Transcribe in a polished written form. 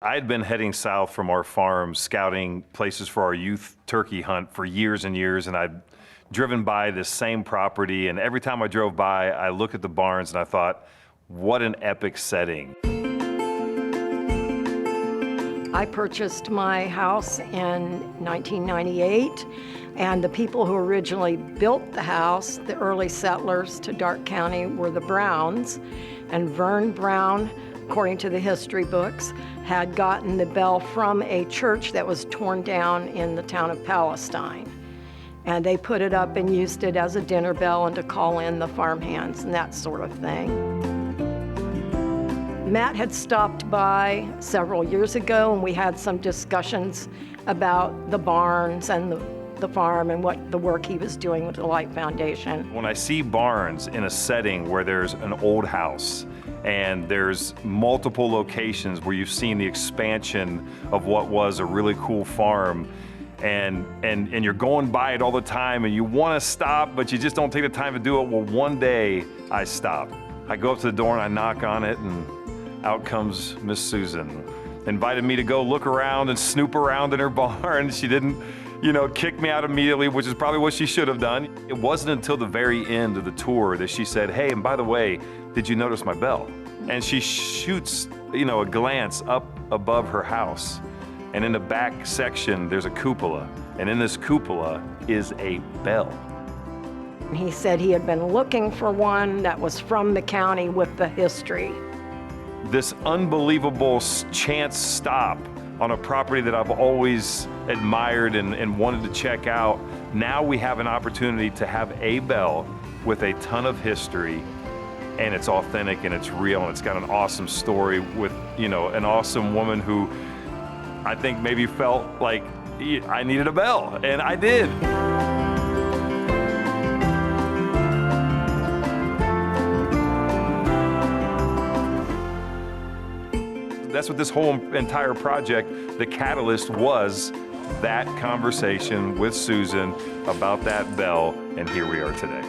I had been heading south from our farm, scouting places for our youth turkey hunt for years and years, and I'd driven by this same property, and every time I drove by, I looked at the barns and I thought, what an epic setting. I purchased my house in 1998, and the people who originally built the house, the early settlers to Darke County, were the Browns, and Vern Brown, according to the history books, had gotten the bell from a church that was torn down in the town of Palestine. And they put it up and used it as a dinner bell and to call in the farmhands and that sort of thing. Matt had stopped by several years ago, and we had some discussions about the barns and the farm and what the work he was doing with the Light Foundation. When I see barns in a setting where there's an old house and there's multiple locations where you've seen the expansion of what was a really cool farm, and you're going by it all the time and you want to stop, but you just don't take the time to do it. Well, one day I stop. I go up to the door and I knock on it, and out comes Miss Susan. Invited me to go look around and snoop around in her barn. She didn't, kick me out immediately, which is probably what she should have done. It wasn't until the very end of the tour that she said, hey, and by the way, did you notice my bell? And she shoots, a glance up above her house. And in the back section, there's a cupola. And in this cupola is a bell. He said he had been looking for one that was from the county with the history. This unbelievable chance stop on a property that I've always admired and wanted to check out. Now we have an opportunity to have a bell with a ton of history, and it's authentic and it's real, and it's got an awesome story with, an awesome woman who I think maybe felt like I needed a bell, and I did. That's what this whole entire project, the catalyst was, that conversation with Susan about that bell, and here we are today.